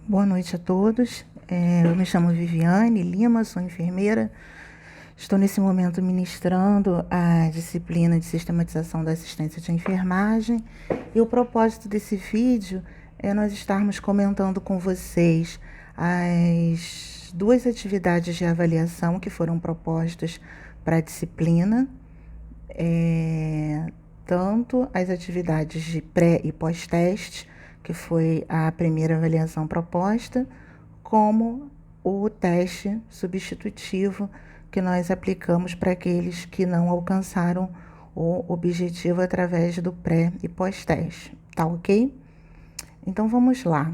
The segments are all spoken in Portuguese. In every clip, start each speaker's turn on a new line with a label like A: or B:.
A: Boa noite a todos. Eu me chamo Viviane Lima, sou enfermeira. Estou nesse momento ministrando a disciplina de sistematização da assistência de enfermagem. E o propósito desse vídeo é nós estarmos comentando com vocês as duas atividades de avaliação que foram propostas para a disciplina, tanto as atividades de pré e pós-teste, que foi a primeira avaliação proposta, como o teste substitutivo que nós aplicamos para aqueles que não alcançaram o objetivo através do pré e pós-teste, tá ok? Então vamos lá.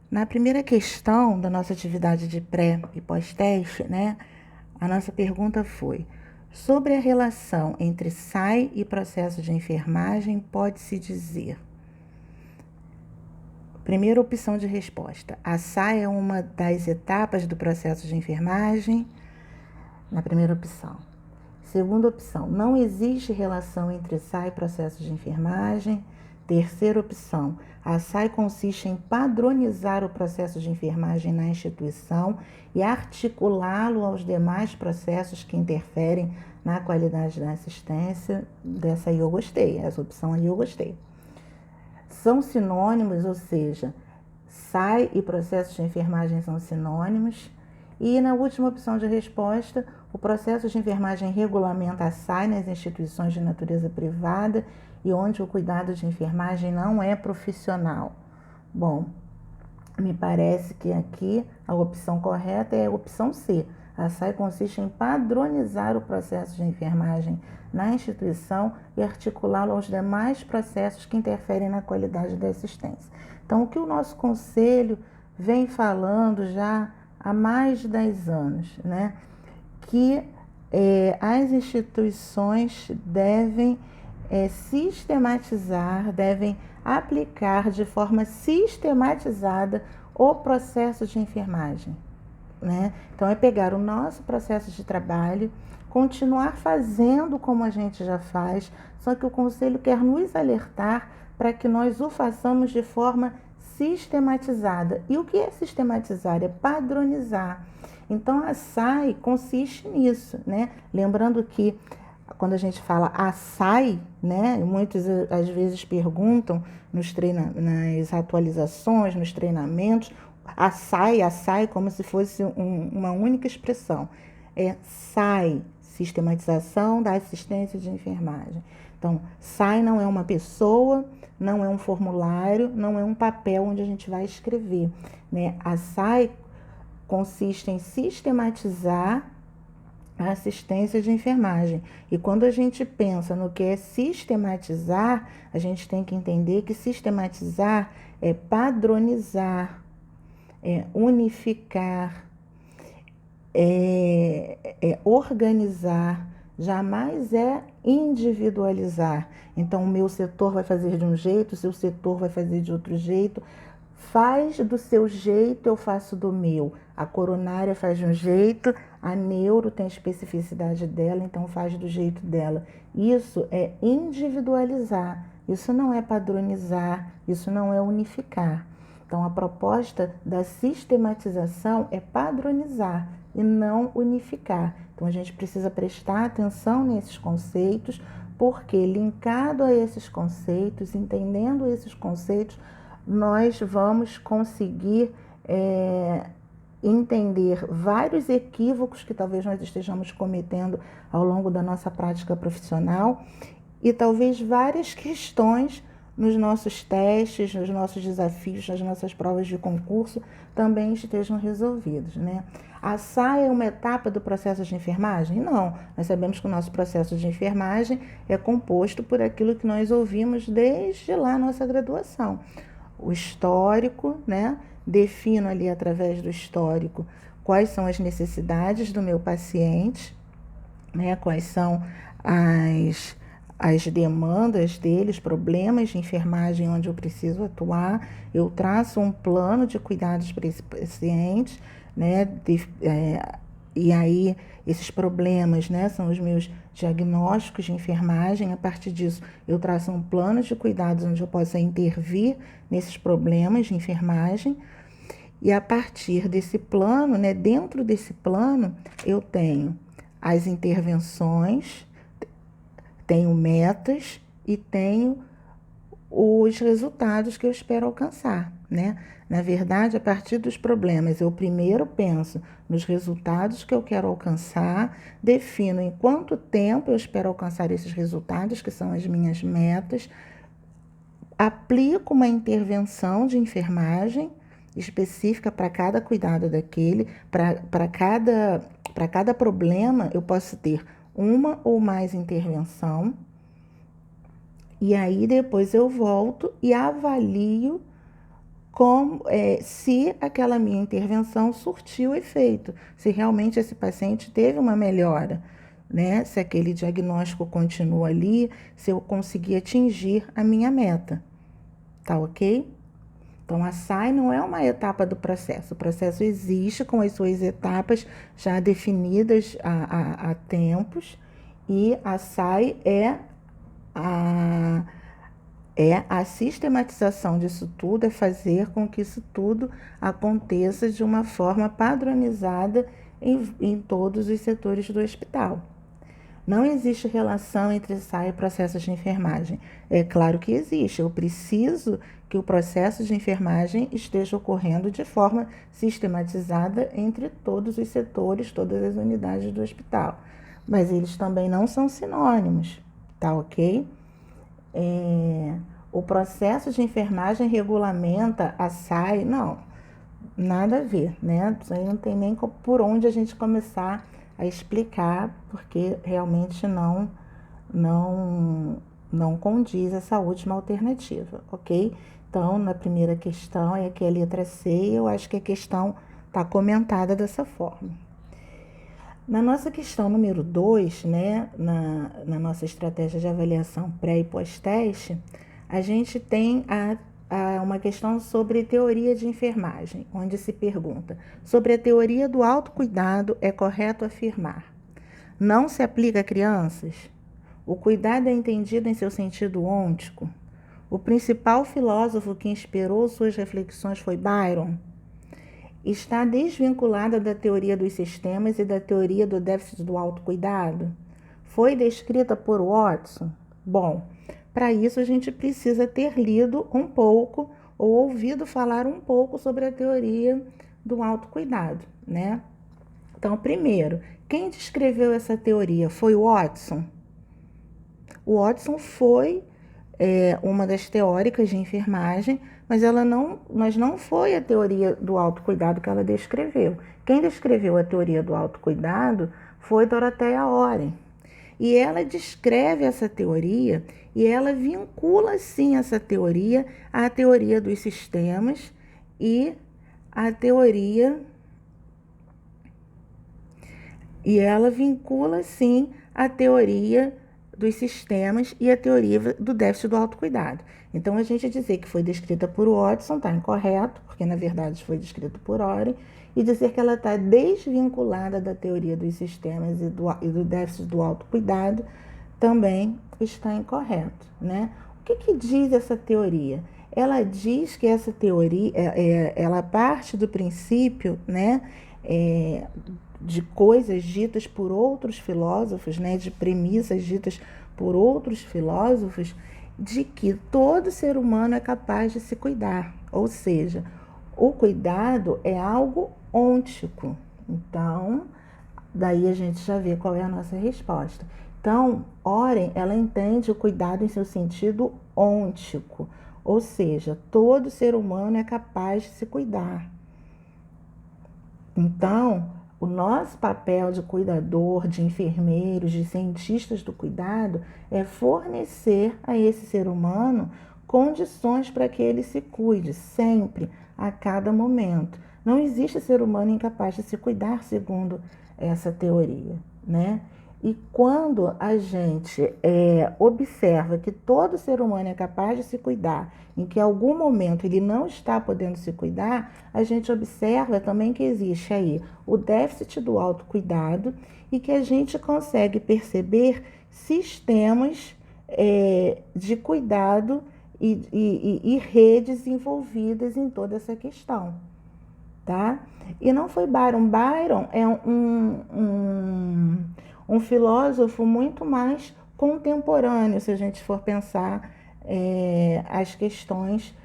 A: Na primeira questão da nossa atividade de pré e pós-teste, né, a nossa pergunta foi: sobre a relação entre SAI e processo de enfermagem, pode-se dizer. Primeira opção de resposta: a SAI é uma das etapas do processo de enfermagem. Na primeira opção. Segunda opção: não existe relação entre SAI e processo de enfermagem. Terceira opção: a SAI consiste em padronizar o processo de enfermagem na instituição e articulá-lo aos demais processos que interferem na qualidade da assistência. Dessa aí eu gostei, essa opção aí eu gostei. São sinônimos, ou seja, SAI e processo de enfermagem são sinônimos. E na última opção de resposta, o processo de enfermagem regulamenta a SAI nas instituições de natureza privada e onde o cuidado de enfermagem não é profissional. Bom, me parece que aqui a opção correta é a opção C. A SAI consiste em padronizar o processo de enfermagem na instituição e articulá-lo aos demais processos que interferem na qualidade da assistência. Então, o que o nosso conselho vem falando já há mais de 10 anos, né? Que as instituições devem sistematizar, devem aplicar de forma sistematizada o processo de enfermagem, né? Então, é pegar o nosso processo de trabalho, continuar fazendo como a gente já faz, só que o Conselho quer nos alertar para que nós o façamos de forma sistematizada. E o que é sistematizar? É padronizar. Então, a SAI consiste nisso, né? Lembrando que quando a gente fala a SAI, né, muitos às vezes perguntam nas atualizações, nos treinamentos, a SAI como se fosse uma única expressão. É SAI, sistematização da assistência de enfermagem. Então, SAI não é uma pessoa, não é um formulário, não é um papel onde a gente vai escrever, né? A SAI consiste em sistematizar a assistência de enfermagem. E quando a gente pensa no que é sistematizar, a gente tem que entender que sistematizar é padronizar, é unificar, é organizar, jamais é individualizar. Então, o meu setor vai fazer de um jeito, o seu setor vai fazer de outro jeito. Faz do seu jeito, eu faço do meu. A coronária faz de um jeito, a neuro tem a especificidade dela, então faz do jeito dela. Isso é individualizar, isso não é padronizar, isso não é unificar. Então, a proposta da sistematização é padronizar e não unificar. Então, a gente precisa prestar atenção nesses conceitos, porque linkado a esses conceitos, entendendo esses conceitos, nós vamos conseguir entender vários equívocos que talvez nós estejamos cometendo ao longo da nossa prática profissional e talvez várias questões nos nossos testes, nos nossos desafios, nas nossas provas de concurso também estejam resolvidos, né? A SAI é uma etapa do processo de enfermagem? Não, nós sabemos que o nosso processo de enfermagem é composto por aquilo que nós ouvimos desde lá a nossa graduação. O histórico, né? Defino ali através do histórico quais são as necessidades do meu paciente, né? Quais são as demandas deles, problemas de enfermagem onde eu preciso atuar. Eu traço um plano de cuidados para esse paciente, né? E aí esses problemas, né, são os meus diagnósticos de enfermagem. A partir disso, eu traço um plano de cuidados onde eu possa intervir nesses problemas de enfermagem. E a partir desse plano, né, dentro desse plano, eu tenho as intervenções, tenho metas e tenho os resultados que eu espero alcançar, né? Na verdade, a partir dos problemas, eu primeiro penso nos resultados que eu quero alcançar, defino em quanto tempo eu espero alcançar esses resultados, que são as minhas metas, aplico uma intervenção de enfermagem específica para cada cuidado daquele, para cada problema, eu posso ter uma ou mais intervenção. E aí depois eu volto e avalio se aquela minha intervenção surtiu efeito, se realmente esse paciente teve uma melhora, né? Se aquele diagnóstico continua ali, se eu conseguir atingir a minha meta, tá ok? Então, a SAI não é uma etapa do processo. O processo existe com as suas etapas já definidas há tempos, e a SAI a sistematização disso tudo, é fazer com que isso tudo aconteça de uma forma padronizada em todos os setores do hospital. Não existe relação entre SAI e processos de enfermagem. É claro que existe. Eu preciso que o processo de enfermagem esteja ocorrendo de forma sistematizada entre todos os setores, todas as unidades do hospital. Mas eles também não são sinônimos, tá ok? O processo de enfermagem regulamenta a SAI? Não, nada a ver, né? Isso aí não tem nem por onde a gente começar a explicar, porque realmente não condiz essa última alternativa, ok? Então, na primeira questão, é aqui a letra C, e eu acho que a questão está comentada dessa forma. Na nossa questão número 2, né, na nossa estratégia de avaliação pré e pós-teste, a gente tem uma questão sobre teoria de enfermagem, onde se pergunta: sobre a teoria do autocuidado, é correto afirmar: não se aplica a crianças? O cuidado é entendido em seu sentido ôntico? O principal filósofo que inspirou suas reflexões foi Byron? Está desvinculada da teoria dos sistemas e da teoria do déficit do autocuidado? Foi descrita por Watson? Bom, para isso a gente precisa ter lido um pouco ou ouvido falar um pouco sobre a teoria do autocuidado, né? Então, primeiro, quem descreveu essa teoria foi Watson? O Watson foi uma das teóricas de enfermagem, mas não foi a teoria do autocuidado que ela descreveu. Quem descreveu a teoria do autocuidado foi Dorothea Oren. E ela descreve essa teoria e ela vincula, sim, essa teoria à teoria dos sistemas e à teoria... E ela vincula, sim, a teoria dos sistemas e a teoria do déficit do autocuidado. Então, a gente dizer que foi descrita por Watson está incorreto, porque na verdade foi descrito por Oren, e dizer que ela está desvinculada da teoria dos sistemas e do déficit do autocuidado também está incorreto, né? O que diz essa teoria? Ela diz que essa teoria, ela parte do princípio, né, de coisas ditas por outros filósofos, né, de premissas ditas por outros filósofos, de que todo ser humano é capaz de se cuidar. Ou seja, o cuidado é algo ôntico. Então, daí a gente já vê qual é a nossa resposta. Então, Oren, ela entende o cuidado em seu sentido ôntico, ou seja, todo ser humano é capaz de se cuidar. Então, o nosso papel de cuidador, de enfermeiros, de cientistas do cuidado é fornecer a esse ser humano condições para que ele se cuide sempre, a cada momento. Não existe ser humano incapaz de se cuidar, segundo essa teoria, né? E quando a gente observa que todo ser humano é capaz de se cuidar, em que em algum momento ele não está podendo se cuidar, a gente observa também que existe aí o déficit do autocuidado e que a gente consegue perceber sistemas de cuidado e redes envolvidas em toda essa questão. tá? E não foi Byron. Byron é um filósofo muito mais contemporâneo, se a gente for pensar as questões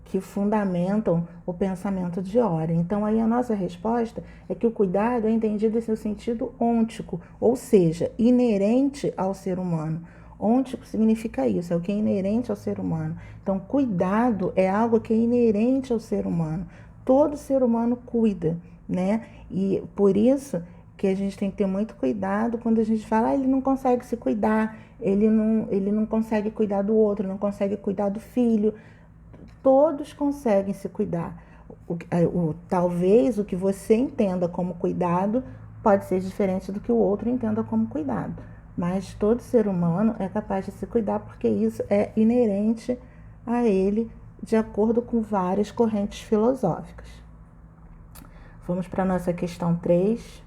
A: que fundamentam o pensamento de Ora. Então, aí a nossa resposta é que o cuidado é entendido em seu sentido ôntico, ou seja, inerente ao ser humano. Ôntico significa isso, é o que é inerente ao ser humano. Então, cuidado é algo que é inerente ao ser humano. Todo ser humano cuida, né? E por isso que a gente tem que ter muito cuidado quando a gente fala, ele não consegue se cuidar, ele não consegue cuidar do outro, não consegue cuidar do filho. Todos conseguem se cuidar. Talvez o que você entenda como cuidado pode ser diferente do que o outro entenda como cuidado. Mas todo ser humano é capaz de se cuidar porque isso é inerente a ele, de acordo com várias correntes filosóficas. Vamos para a nossa questão 3.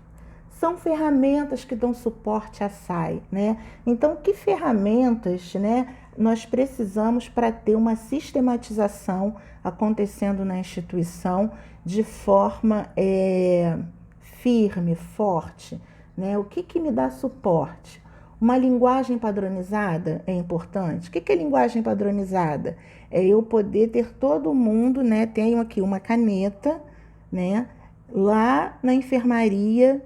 A: São ferramentas que dão suporte à SAI, né? Então, que ferramentas, né, nós precisamos para ter uma sistematização acontecendo na instituição de forma firme, forte, né? O que me dá suporte? Uma linguagem padronizada é importante. O que é linguagem padronizada? É eu poder ter todo mundo, né? Tenho aqui uma caneta, né? Lá na enfermaria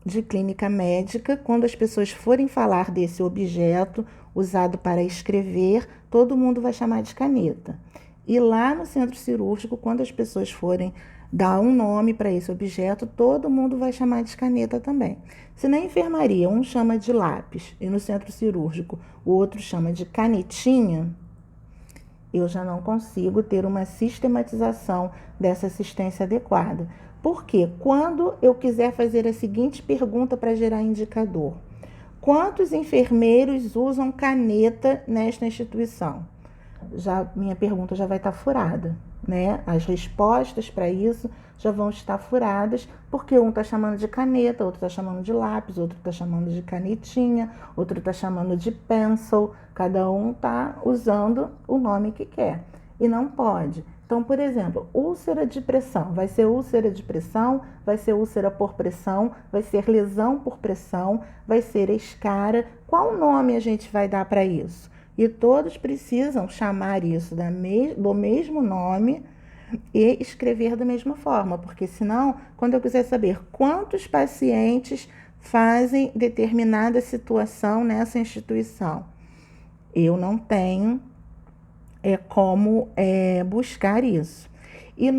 A: de clínica médica, quando as pessoas forem falar desse objeto usado para escrever, todo mundo vai chamar de caneta. E lá no centro cirúrgico, quando as pessoas forem dar um nome para esse objeto, todo mundo vai chamar de caneta também. Se na enfermaria um chama de lápis e no centro cirúrgico o outro chama de canetinha, eu já não consigo ter uma sistematização dessa assistência adequada. Porque quando eu quiser fazer a seguinte pergunta para gerar indicador: quantos enfermeiros usam caneta nesta instituição? Minha pergunta já vai estar furada, né? As respostas para isso já vão estar furadas, porque um está chamando de caneta, outro está chamando de lápis, outro está chamando de canetinha, outro está chamando de pencil. Cada um está usando o nome que quer e não pode. Então, por exemplo, úlcera de pressão, vai ser úlcera de pressão, vai ser úlcera por pressão, vai ser lesão por pressão, vai ser escara. Qual nome a gente vai dar para isso? E todos precisam chamar isso do mesmo nome e escrever da mesma forma, porque senão, quando eu quiser saber quantos pacientes fazem determinada situação nessa instituição, eu não tenho como buscar isso. E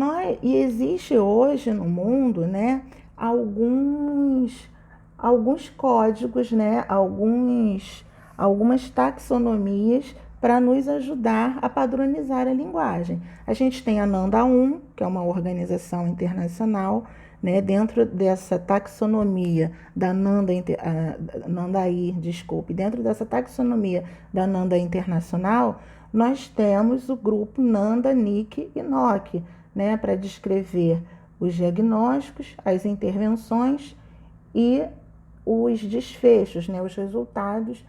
A: existe hoje no mundo, né, alguns códigos, né, algumas taxonomias para nos ajudar a padronizar a linguagem. A gente tem a NANDA 1, que é uma organização internacional, né, dentro dessa taxonomia da dentro dessa taxonomia da NANDA internacional, nós temos o grupo NANDA, NIC e NOC, né, para descrever os diagnósticos, as intervenções e os desfechos, né, os resultados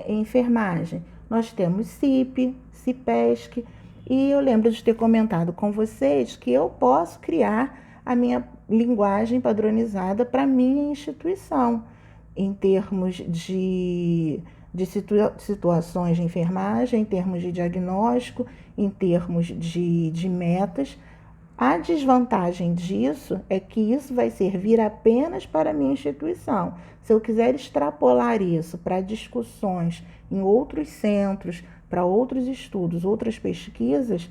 A: em enfermagem. Nós temos CIP, CIPESC, e eu lembro de ter comentado com vocês que eu posso criar a minha linguagem padronizada para a minha instituição, em termos de situações de enfermagem, em termos de diagnóstico, em termos de metas. A desvantagem disso é que isso vai servir apenas para a minha instituição. Se eu quiser extrapolar isso para discussões em outros centros, para outros estudos, outras pesquisas,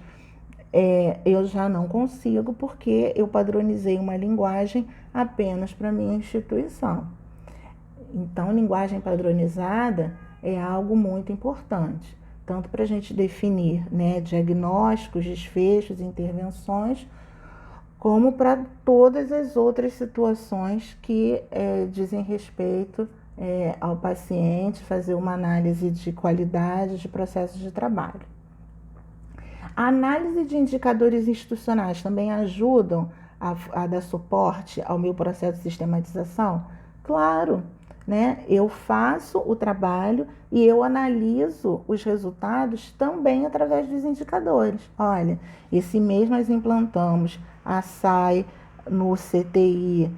A: eu já não consigo, porque eu padronizei uma linguagem apenas para a minha instituição. Então, linguagem padronizada é algo muito importante, tanto para a gente definir, né, diagnósticos, desfechos, intervenções, como para todas as outras situações que dizem respeito ao paciente, fazer uma análise de qualidade de processos de trabalho. A análise de indicadores institucionais também ajudam a dar suporte ao meu processo de sistematização? Claro, né? Eu faço o trabalho e eu analiso os resultados também através dos indicadores. Olha, esse mês nós implantamos a SAI no CTI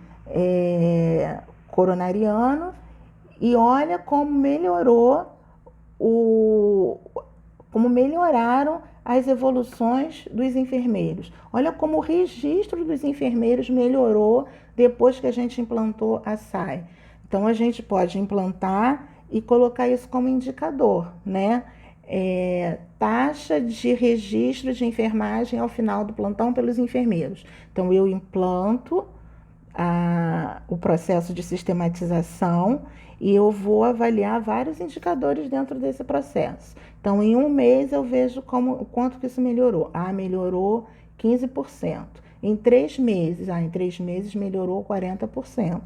A: coronariano e olha como melhoraram as evoluções dos enfermeiros. Olha como o registro dos enfermeiros melhorou depois que a gente implantou a SAI. Então, a gente pode implantar e colocar isso como indicador, né? Taxa de registro de enfermagem ao final do plantão pelos enfermeiros. Então, eu implanto o processo de sistematização e eu vou avaliar vários indicadores dentro desse processo. Então, em um mês eu vejo o quanto que isso melhorou. Melhorou 15%. Em 3 meses melhorou 40%.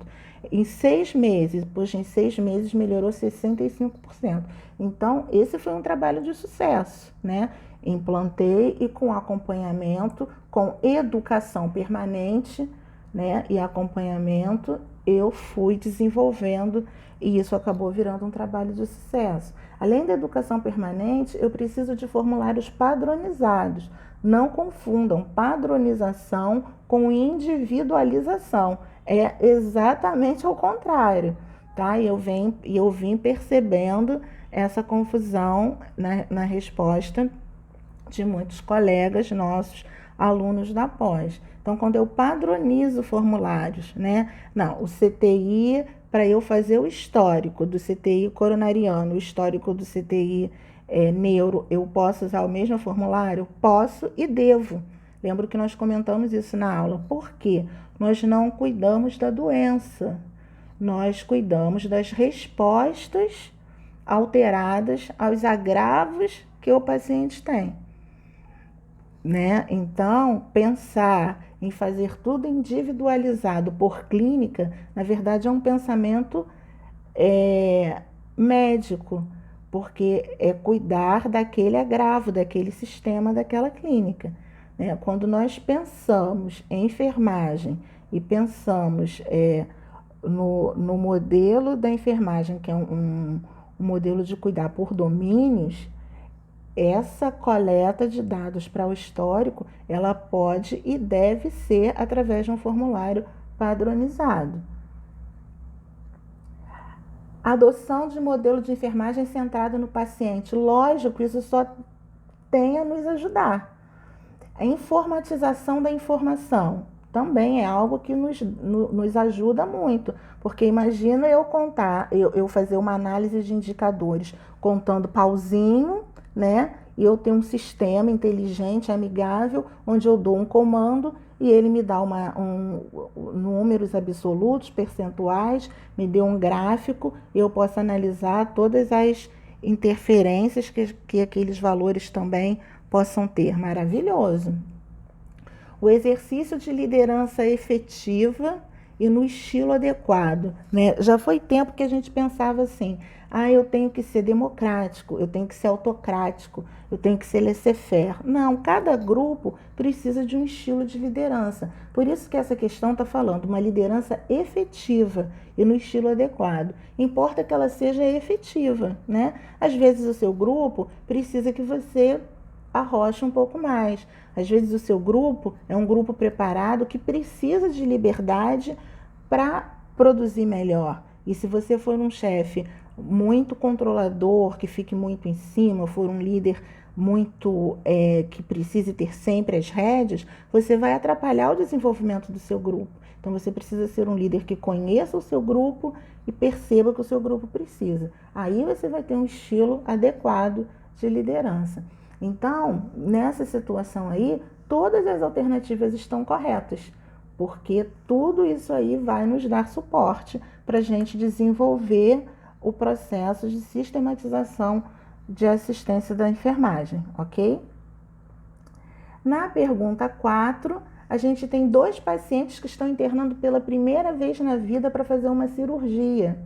A: Em 6 meses, em 6 meses melhorou 65%. Então, esse foi um trabalho de sucesso, né? Implantei e com acompanhamento, com educação permanente, né, e acompanhamento, eu fui desenvolvendo e isso acabou virando um trabalho de sucesso. Além da educação permanente, eu preciso de formulários padronizados. Não confundam padronização com individualização. É exatamente ao contrário, tá? Eu vim percebendo essa confusão na resposta de muitos colegas nossos, alunos da pós. Então, quando eu padronizo formulários, né? Não, o CTI, para eu fazer o histórico do CTI coronariano, o histórico do CTI neuro, eu posso usar o mesmo formulário? Posso e devo. Lembro que nós comentamos isso na aula. Por quê? Nós não cuidamos da doença. Nós cuidamos das respostas alteradas aos agravos que o paciente tem, né? Então, pensar em fazer tudo individualizado por clínica, na verdade é um pensamento médico, porque é cuidar daquele agravo, daquele sistema, daquela clínica, né? Quando nós pensamos em enfermagem e pensamos no modelo da enfermagem, que é um modelo de cuidar por domínios, essa coleta de dados para o histórico, ela pode e deve ser através de um formulário padronizado. Adoção de modelo de enfermagem centrado no paciente. Lógico, isso só tem a nos ajudar. A informatização da informação também é algo que nos ajuda muito, porque imagina eu fazer uma análise de indicadores contando pauzinho, né? E eu tenho um sistema inteligente, amigável, onde eu dou um comando e ele me dá números absolutos, percentuais, me deu um gráfico e eu posso analisar todas as interferências que aqueles valores também possam ter. Maravilhoso. O exercício de liderança efetiva e no estilo adequado, né? Já foi tempo que a gente pensava assim, eu tenho que ser democrático, eu tenho que ser autocrático, eu tenho que ser laissez-faire. Não, cada grupo precisa de um estilo de liderança. Por isso que essa questão está falando, uma liderança efetiva e no estilo adequado. Importa que ela seja efetiva, né? Às vezes o seu grupo precisa que você arrocha um pouco mais. Às vezes o seu grupo é um grupo preparado que precisa de liberdade para produzir melhor. E se você for um chefe muito controlador, que fique muito em cima, for um líder muito que precise ter sempre as rédeas, você vai atrapalhar o desenvolvimento do seu grupo. Então você precisa ser um líder que conheça o seu grupo e perceba o que o seu grupo precisa. Aí você vai ter um estilo adequado de liderança. Então, nessa situação aí, todas as alternativas estão corretas, porque tudo isso aí vai nos dar suporte para a gente desenvolver o processo de sistematização de assistência da enfermagem, ok? Na pergunta 4, a gente tem 2 pacientes que estão internando pela primeira vez na vida para fazer uma cirurgia.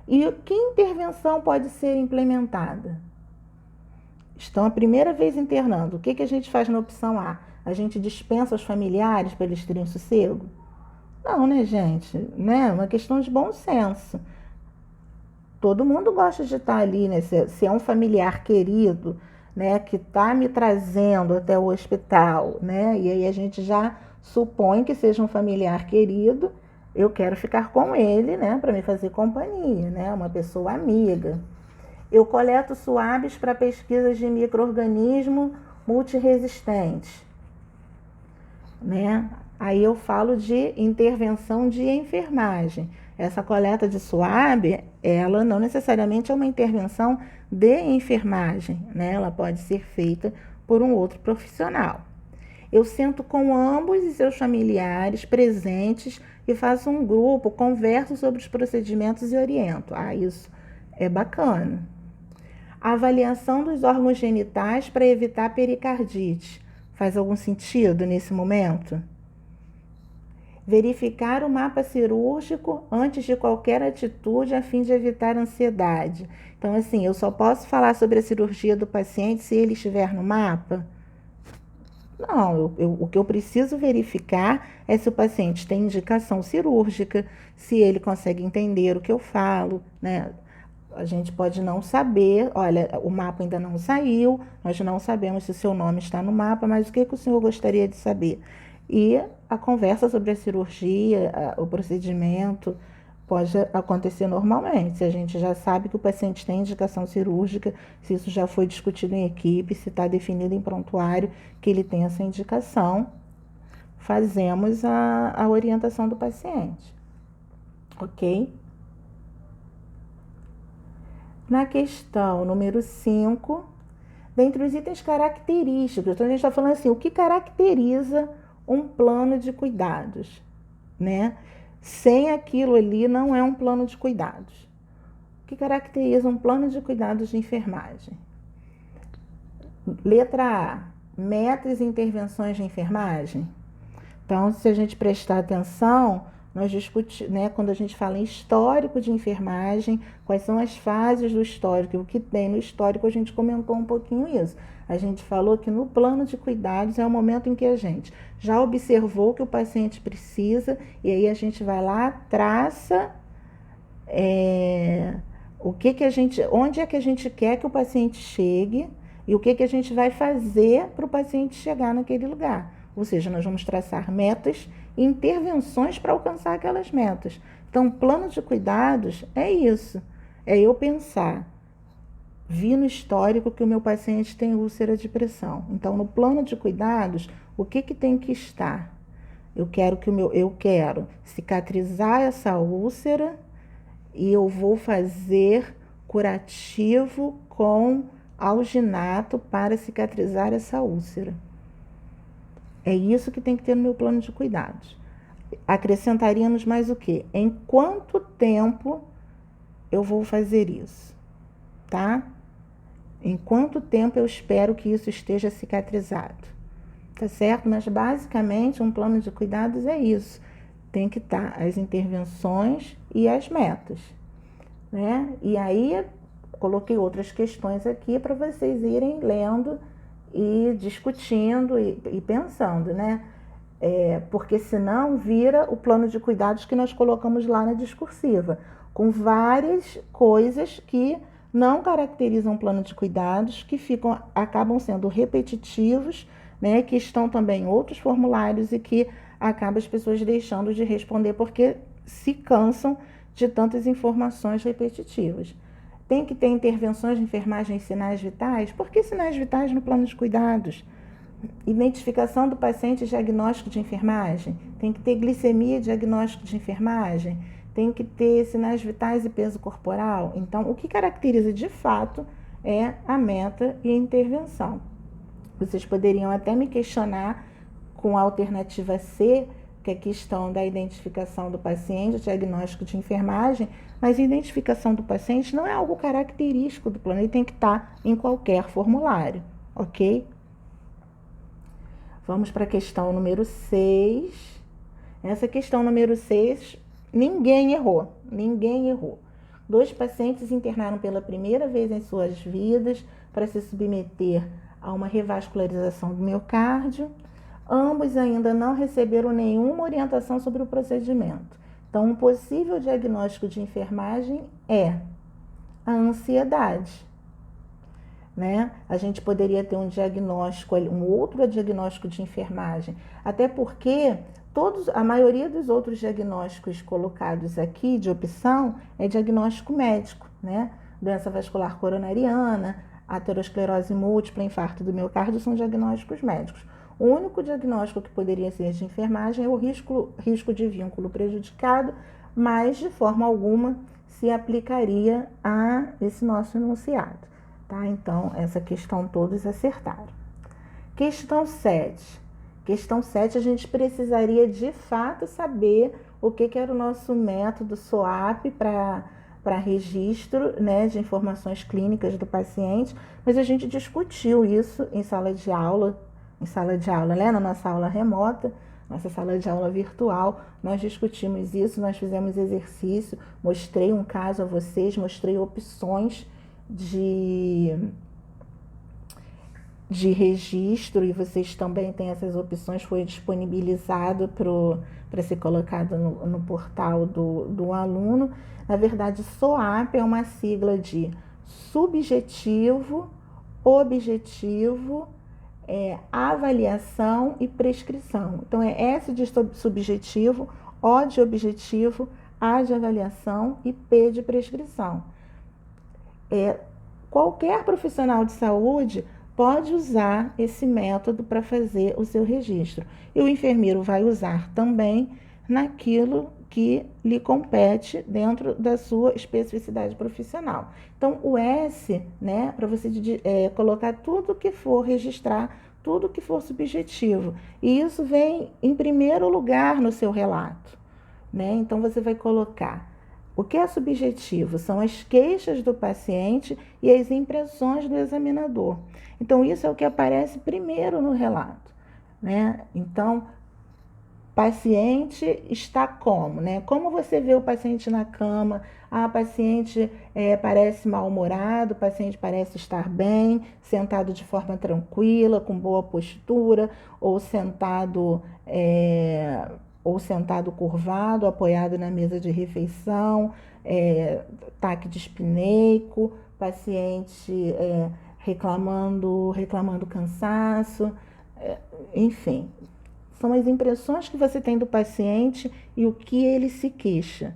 A: E que intervenção pode ser implementada? Estão a primeira vez internando. O que a gente faz na opção A? A gente dispensa os familiares para eles terem sossego? Não, né, gente? Né? É uma questão de bom senso. todo mundo gosta de estar ali, né? Se é um familiar querido, né, que está me trazendo até o hospital, né? E aí a gente já supõe que seja um familiar querido, eu quero ficar com ele, né, para me fazer companhia, né? Uma pessoa amiga. Eu coleto suaves para pesquisas de micro-organismo multiresistentes, né? Aí eu falo de intervenção de enfermagem. Essa coleta de suave, ela não necessariamente é uma intervenção de enfermagem, né? Ela pode ser feita por um outro profissional. Eu sento com ambos e seus familiares presentes e faço um grupo, converso sobre os procedimentos e oriento. Isso é bacana. A avaliação dos órgãos genitais para evitar pericardite. Faz algum sentido nesse momento? Verificar o mapa cirúrgico antes de qualquer atitude a fim de evitar ansiedade. Então, assim, eu só posso falar sobre a cirurgia do paciente se ele estiver no mapa? Não, o que eu preciso verificar é se o paciente tem indicação cirúrgica, se ele consegue entender o que eu falo, né? A gente pode não saber, olha, o mapa ainda não saiu, nós não sabemos se o seu nome está no mapa, mas o que o senhor gostaria de saber? E a conversa sobre a cirurgia, o procedimento, pode acontecer normalmente. Se a gente já sabe que o paciente tem indicação cirúrgica, se isso já foi discutido em equipe, se está definido em prontuário que ele tem essa indicação, fazemos a orientação do paciente. Ok? Na questão número 5, dentre os itens característicos, então a gente está falando assim, o que caracteriza um plano de cuidados, né? Sem aquilo ali não é um plano de cuidados. O que caracteriza um plano de cuidados de enfermagem? Letra A, metas e intervenções de enfermagem. Então, se a gente prestar atenção, nós discutimos, né, quando a gente fala em histórico de enfermagem, quais são as fases do histórico, o que tem no histórico, a gente comentou um pouquinho isso. A gente falou que no plano de cuidados é o momento em que a gente já observou que o paciente precisa, e aí a gente vai lá, traça onde é que a gente quer que o paciente chegue e o que a gente vai fazer para o paciente chegar naquele lugar. Ou seja, nós vamos traçar metas e intervenções para alcançar aquelas metas. Então, plano de cuidados é isso. É eu pensar, vi no histórico que o meu paciente tem úlcera de pressão. Então, no plano de cuidados, o que tem que estar? Eu quero cicatrizar essa úlcera e eu vou fazer curativo com alginato para cicatrizar essa úlcera. É isso que tem que ter no meu plano de cuidados. Acrescentaríamos mais o quê? Em quanto tempo eu vou fazer isso, tá? Em quanto tempo eu espero que isso esteja cicatrizado, tá certo? Mas basicamente um plano de cuidados é isso. Tem que estar as intervenções e as metas, né? E aí coloquei outras questões aqui para vocês irem lendo e discutindo e pensando, né? Porque senão vira o plano de cuidados que nós colocamos lá na discursiva, com várias coisas que não caracterizam o plano de cuidados, que acabam sendo repetitivos, né? Que estão também em outros formulários e que acabam as pessoas deixando de responder porque se cansam de tantas informações repetitivas. Tem que ter intervenções de enfermagem e sinais vitais? Por que sinais vitais no plano de cuidados? Identificação do paciente e diagnóstico de enfermagem? Tem que ter glicemia e diagnóstico de enfermagem? Tem que ter sinais vitais e peso corporal? Então, o que caracteriza de fato é a meta e a intervenção. Vocês poderiam até me questionar com a alternativa C, que é a questão da identificação do paciente, diagnóstico de enfermagem, mas a identificação do paciente não é algo característico do plano, ele tem que estar em qualquer formulário, ok? Vamos para a questão número 6. Essa questão número 6, ninguém errou. 2 pacientes internaram pela primeira vez em suas vidas para se submeter a uma revascularização do miocárdio. Ambos ainda não receberam nenhuma orientação sobre o procedimento. Então, um possível diagnóstico de enfermagem é a ansiedade, né? A gente poderia ter um diagnóstico, um outro diagnóstico de enfermagem, até porque a maioria dos outros diagnósticos colocados aqui de opção é diagnóstico médico, né? Doença vascular coronariana, aterosclerose múltipla, infarto do miocárdio são diagnósticos médicos. O único diagnóstico que poderia ser de enfermagem é o risco de vínculo prejudicado, mas de forma alguma se aplicaria a esse nosso enunciado. Tá? Então, essa questão todos acertaram. Questão 7. Questão 7, a gente precisaria de fato saber o que era o nosso método SOAP para registro, né, de informações clínicas do paciente, mas a gente discutiu isso em sala de aula, né, na nossa aula remota, nossa sala de aula virtual, nós discutimos isso, nós fizemos exercício, mostrei um caso a vocês, mostrei opções de registro e vocês também têm essas opções, foi disponibilizado para ser colocado no portal do aluno. Na verdade, SOAP é uma sigla de subjetivo, objetivo, avaliação e prescrição. Então, é S de subjetivo, O de objetivo, A de avaliação e P de prescrição. Qualquer profissional de saúde pode usar esse método para fazer o seu registro. E o enfermeiro vai usar também naquilo que lhe compete dentro da sua especificidade profissional. Então, o S, né, para você colocar tudo que for registrar, tudo que for subjetivo. E isso vem em primeiro lugar no seu relato, né? Então, você vai colocar o que é subjetivo, são as queixas do paciente e as impressões do examinador. Então, isso é o que aparece primeiro no relato, né? Então, paciente está como, né? Como você vê o paciente na cama? O paciente parece mal-humorado, o paciente parece estar bem, sentado de forma tranquila, com boa postura, ou sentado curvado, apoiado na mesa de refeição, taque dispneico, paciente reclamando cansaço, enfim. São as impressões que você tem do paciente e o que ele se queixa.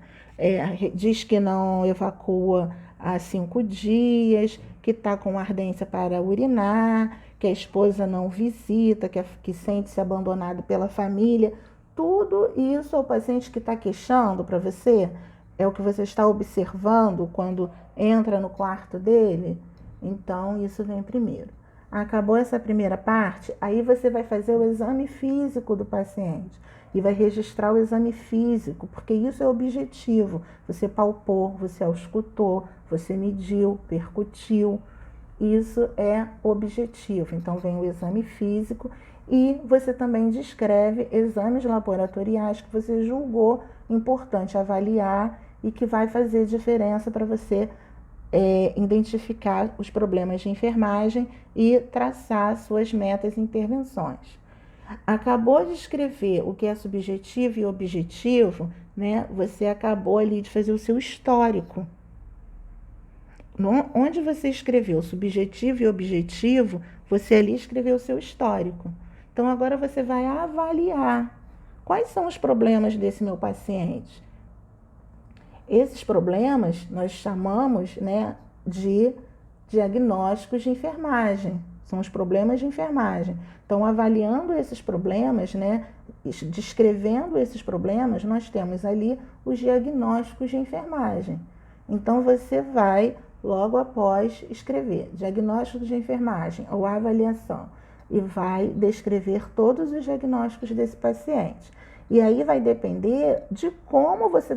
A: Diz que não evacua há 5 dias, que está com ardência para urinar, que a esposa não visita, que sente-se abandonado pela família. Tudo isso é o paciente que está queixando para você? É o que você está observando quando entra no quarto dele? Então, isso vem primeiro. Acabou essa primeira parte, aí você vai fazer o exame físico do paciente e vai registrar o exame físico, porque isso é objetivo. Você palpou, você auscultou, você mediu, percutiu. Isso é objetivo. Então, vem o exame físico e você também descreve exames laboratoriais que você julgou importante avaliar e que vai fazer diferença para você identificar os problemas de enfermagem e traçar suas metas e intervenções. Acabou de escrever o que é subjetivo e objetivo, né? Você acabou ali de fazer o seu histórico. Onde você escreveu subjetivo e objetivo, você ali escreveu o seu histórico. Então, agora você vai avaliar quais são os problemas desse meu paciente. Esses problemas nós chamamos, né, de diagnósticos de enfermagem. São os problemas de enfermagem. Então, avaliando esses problemas, né, descrevendo esses problemas, nós temos ali os diagnósticos de enfermagem. Então, você vai, logo após, escrever diagnóstico de enfermagem ou avaliação e vai descrever todos os diagnósticos desse paciente. E aí vai depender de como você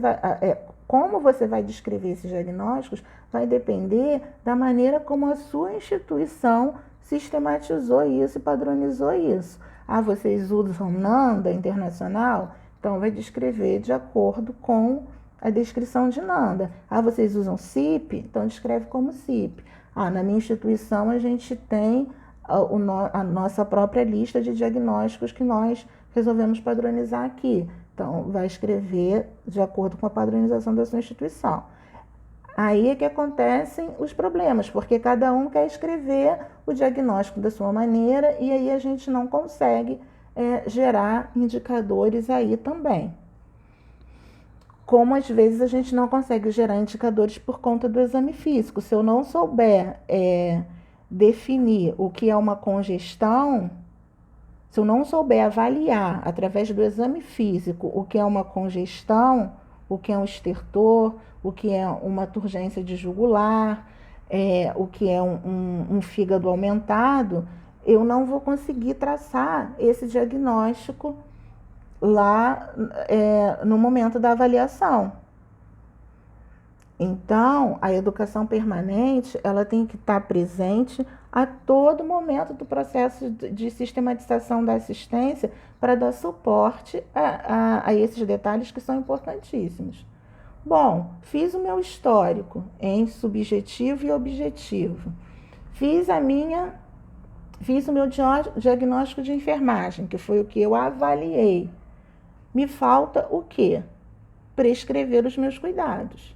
A: vai descrever esses diagnósticos, vai depender da maneira como a sua instituição sistematizou isso e padronizou isso. Vocês usam NANDA Internacional? Então, vai descrever de acordo com a descrição de NANDA. Vocês usam CIP? Então, descreve como CIP. Na minha instituição, a gente tem a nossa própria lista de diagnósticos que nós resolvemos padronizar aqui. Então, vai escrever de acordo com a padronização da sua instituição. Aí é que acontecem os problemas, porque cada um quer escrever o diagnóstico da sua maneira e aí a gente não consegue gerar indicadores aí também. Como às vezes a gente não consegue gerar indicadores por conta do exame físico. Se eu não souber definir o que é uma congestão, se eu não souber avaliar através do exame físico o que é uma congestão, o que é um estertor, o que é uma turgência de jugular, o que é um fígado aumentado, eu não vou conseguir traçar esse diagnóstico lá no momento da avaliação. Então, a educação permanente, ela tem que estar presente a todo momento do processo de sistematização da assistência para dar suporte a esses detalhes que são importantíssimos. Bom, fiz o meu histórico em subjetivo e objetivo. Fiz o meu diagnóstico de enfermagem, que foi o que eu avaliei. Me falta o quê? Prescrever os meus cuidados.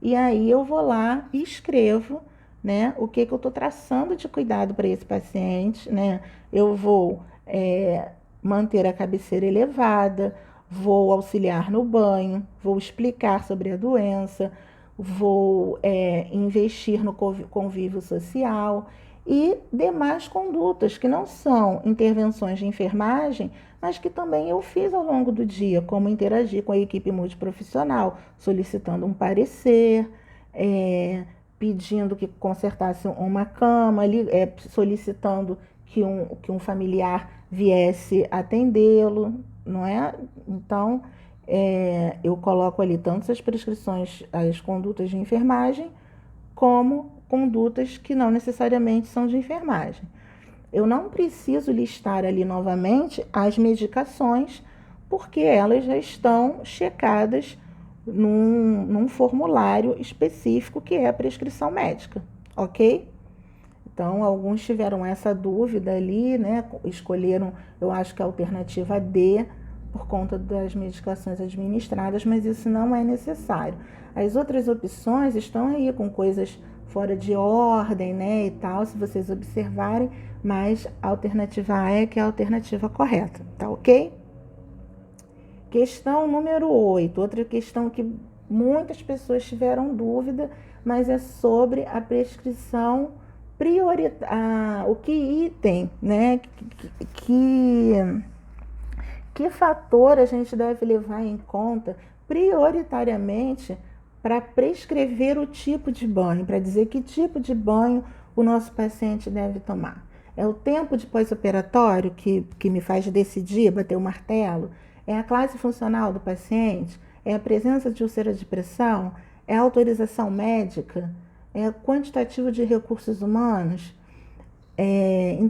A: E aí eu vou lá e escrevo, né, o que eu estou traçando de cuidado para esse paciente, né? Eu vou manter a cabeceira elevada, vou auxiliar no banho, vou explicar sobre a doença, vou investir no convívio social e demais condutas que não são intervenções de enfermagem, mas que também eu fiz ao longo do dia, como interagir com a equipe multiprofissional, solicitando um parecer, pedindo que consertasse uma cama, solicitando que um familiar viesse atendê-lo, não é? Então, eu coloco ali tanto as prescrições, as condutas de enfermagem, como condutas que não necessariamente são de enfermagem. Eu não preciso listar ali novamente as medicações, porque elas já estão checadas num formulário específico que é a prescrição médica, ok? Então, alguns tiveram essa dúvida ali, né? Escolheram, eu acho que a alternativa D, por conta das medicações administradas, mas isso não é necessário. As outras opções estão aí com coisas fora de ordem, né, e tal, se vocês observarem, mas a alternativa A é que é a alternativa correta, tá ok? Questão número 8, outra questão que muitas pessoas tiveram dúvida, mas é sobre a prescrição prioritária, o que item, né, que fator a gente deve levar em conta prioritariamente para prescrever o tipo de banho, para dizer que tipo de banho o nosso paciente deve tomar. É o tempo de pós-operatório que me faz decidir, bater o martelo? É a classe funcional do paciente? É a presença de úlcera de pressão? É a autorização médica? É quantitativo de recursos humanos? Então,